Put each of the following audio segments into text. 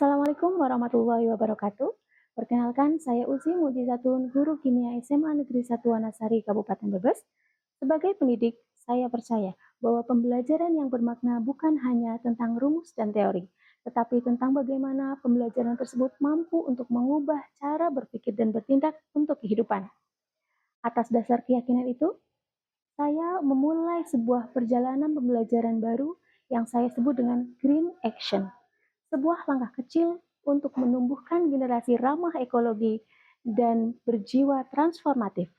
Assalamualaikum warahmatullahi wabarakatuh. Perkenalkan, saya Uzi Mujizatun, guru kimia SMA Negeri 1 Wanasari, Kabupaten Brebes. Sebagai pendidik, saya percaya bahwa pembelajaran yang bermakna bukan hanya tentang rumus dan teori, tetapi tentang bagaimana pembelajaran tersebut mampu untuk mengubah cara berpikir dan bertindak untuk kehidupan. Atas dasar keyakinan itu, saya memulai sebuah perjalanan pembelajaran baru yang saya sebut dengan Green Action. Sebuah langkah kecil untuk menumbuhkan generasi ramah ekologi dan berjiwa transformatif.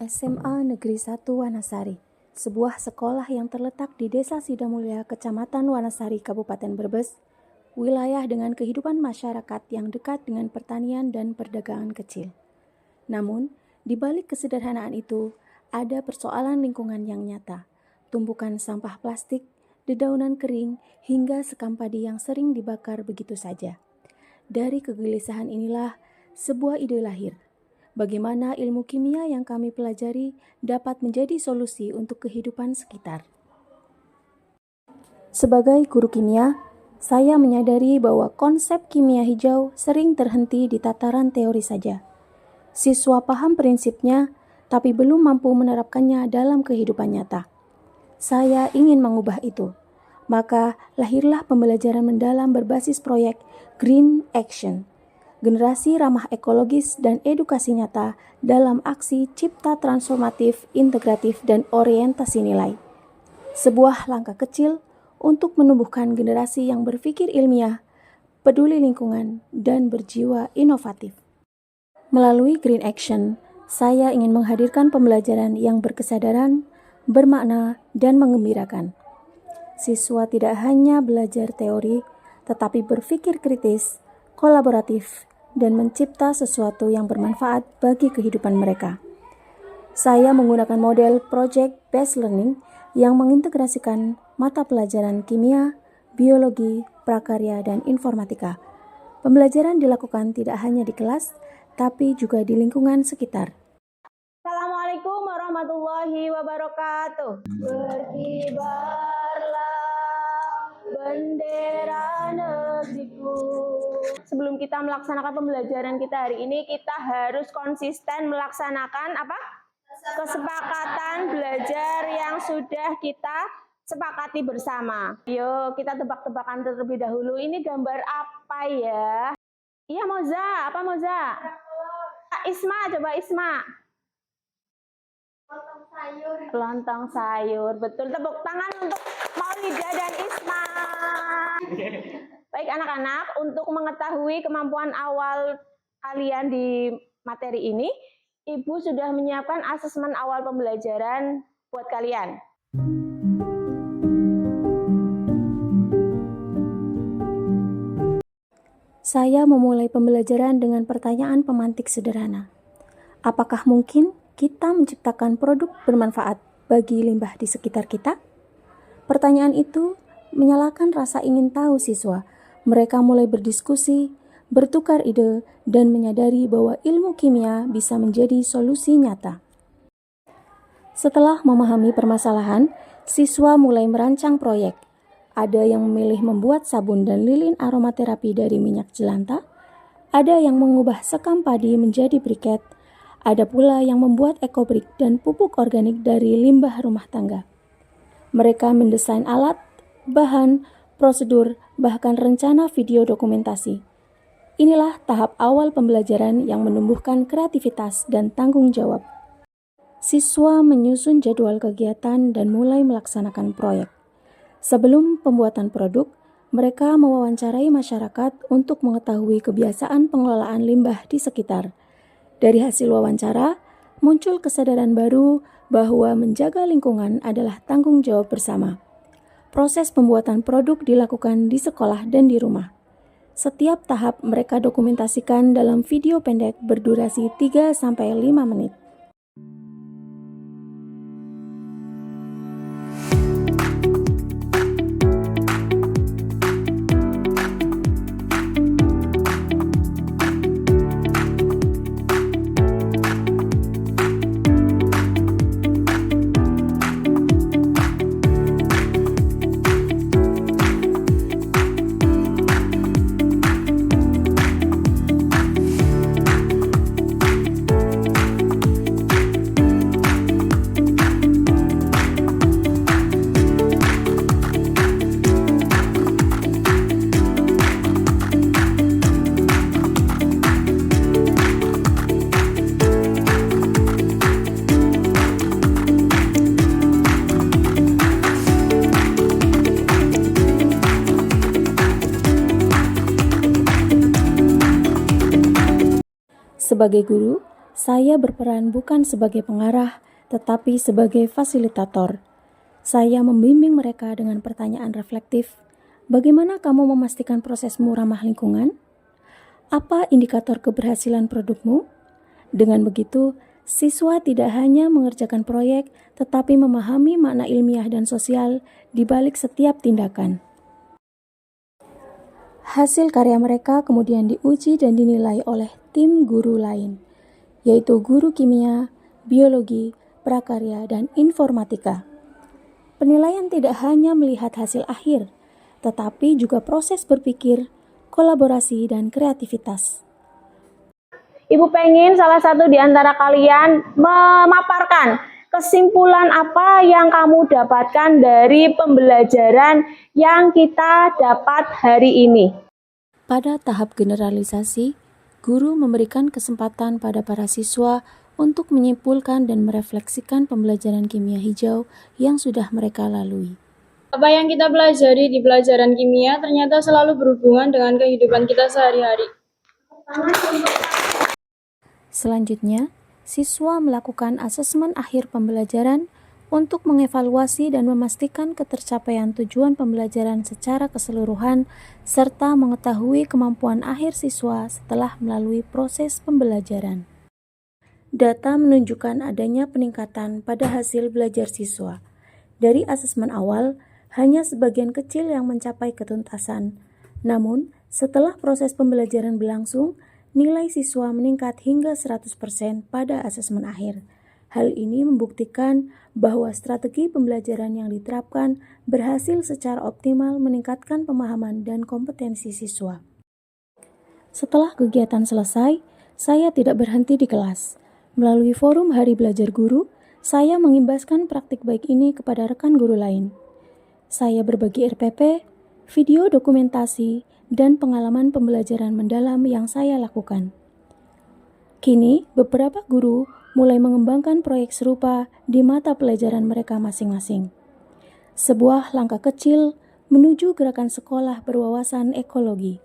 SMA Negeri 1 Wanasari, sebuah sekolah yang terletak di Desa Sidamulya, Kecamatan Wanasari, Kabupaten Brebes, wilayah dengan kehidupan masyarakat yang dekat dengan pertanian dan perdagangan kecil. Namun, di balik kesederhanaan itu, ada persoalan lingkungan yang nyata, tumpukan sampah plastik, dedaunan kering, hingga sekam padi yang sering dibakar begitu saja. Dari kegelisahan inilah sebuah ide lahir. Bagaimana ilmu kimia yang kami pelajari dapat menjadi solusi untuk kehidupan sekitar. Sebagai guru kimia, saya menyadari bahwa konsep kimia hijau sering terhenti di tataran teori saja. Siswa paham prinsipnya, tapi belum mampu menerapkannya dalam kehidupan nyata. Saya ingin mengubah itu. Maka lahirlah pembelajaran mendalam berbasis proyek Green Action, generasi ramah ekologis dan edukasi nyata dalam aksi cipta transformatif, integratif, dan orientasi nilai. Sebuah langkah kecil untuk menumbuhkan generasi yang berpikir ilmiah, peduli lingkungan, dan berjiwa inovatif. Melalui Green Action, saya ingin menghadirkan pembelajaran yang berkesadaran, bermakna, dan mengembirakan. Siswa tidak hanya belajar teori, tetapi berpikir kritis, kolaboratif, dan mencipta sesuatu yang bermanfaat bagi kehidupan mereka. Saya menggunakan model Project Based Learning yang mengintegrasikan mata pelajaran kimia, biologi, prakarya, dan informatika. Pembelajaran dilakukan tidak hanya di kelas, tapi juga di lingkungan sekitar. Assalamualaikum warahmatullahi wabarakatuh. Berkibarlah bendera negeriku. Sebelum kita melaksanakan pembelajaran kita hari ini, kita harus konsisten melaksanakan kesepakatan belajar yang sudah kita sepakati bersama. Yuk, kita tebak-tebakan terlebih dahulu. Ini gambar apa ya? Iya, Moza. Apa Moza? Isma, coba Isma. Lontong sayur, betul. Tepuk tangan untuk Maulida dan Isma. Baik anak-anak, untuk mengetahui kemampuan awal kalian di materi ini, Ibu sudah menyiapkan asesmen awal pembelajaran buat kalian. Saya memulai pembelajaran dengan pertanyaan pemantik sederhana. Apakah mungkin kita menciptakan produk bermanfaat bagi limbah di sekitar kita? Pertanyaan itu menyalakan rasa ingin tahu siswa. Mereka mulai berdiskusi, bertukar ide, dan menyadari bahwa ilmu kimia bisa menjadi solusi nyata. Setelah memahami permasalahan, siswa mulai merancang proyek. Ada yang memilih membuat sabun dan lilin aromaterapi dari minyak jelantah, ada yang mengubah sekam padi menjadi briket, ada pula yang membuat ekobrik dan pupuk organik dari limbah rumah tangga. Mereka mendesain alat, bahan, prosedur, bahkan rencana video dokumentasi. Inilah tahap awal pembelajaran yang menumbuhkan kreativitas dan tanggung jawab. Siswa menyusun jadwal kegiatan dan mulai melaksanakan proyek. Sebelum pembuatan produk, mereka mewawancarai masyarakat untuk mengetahui kebiasaan pengelolaan limbah di sekitar. Dari hasil wawancara, muncul kesadaran baru bahwa menjaga lingkungan adalah tanggung jawab bersama. Proses pembuatan produk dilakukan di sekolah dan di rumah. Setiap tahap mereka dokumentasikan dalam video pendek berdurasi 3-5 menit. Sebagai guru, saya berperan bukan sebagai pengarah, tetapi sebagai fasilitator. Saya membimbing mereka dengan pertanyaan reflektif. Bagaimana kamu memastikan prosesmu ramah lingkungan? Apa indikator keberhasilan produkmu? Dengan begitu, siswa tidak hanya mengerjakan proyek, tetapi memahami makna ilmiah dan sosial di balik setiap tindakan. Hasil karya mereka kemudian diuji dan dinilai oleh tim guru lain, yaitu guru kimia, biologi, prakarya, dan informatika. Penilaian tidak hanya melihat hasil akhir, tetapi juga proses berpikir, kolaborasi, dan kreativitas. Ibu pengen salah satu di antara kalian memaparkan kesimpulan apa yang kamu dapatkan dari pembelajaran yang kita dapat hari ini. Pada tahap generalisasi, guru memberikan kesempatan pada para siswa untuk menyimpulkan dan merefleksikan pembelajaran kimia hijau yang sudah mereka lalui. Apa yang kita pelajari di pelajaran kimia ternyata selalu berhubungan dengan kehidupan kita sehari-hari. Selanjutnya, siswa melakukan asesmen akhir pembelajaran untuk mengevaluasi dan memastikan ketercapaian tujuan pembelajaran secara keseluruhan serta mengetahui kemampuan akhir siswa setelah melalui proses pembelajaran. Data menunjukkan adanya peningkatan pada hasil belajar siswa. Dari asesmen awal, hanya sebagian kecil yang mencapai ketuntasan. Namun, setelah proses pembelajaran berlangsung, nilai siswa meningkat hingga 100% pada asesmen akhir. Hal ini membuktikan bahwa strategi pembelajaran yang diterapkan berhasil secara optimal meningkatkan pemahaman dan kompetensi siswa. Setelah kegiatan selesai, saya tidak berhenti di kelas. Melalui forum Hari Belajar Guru, saya mengimbaskan praktik baik ini kepada rekan guru lain. Saya berbagi RPP, video dokumentasi, dan pengalaman pembelajaran mendalam yang saya lakukan. Kini, beberapa guru mulai mengembangkan proyek serupa di mata pelajaran mereka masing-masing. Sebuah langkah kecil menuju gerakan sekolah berwawasan ekologi.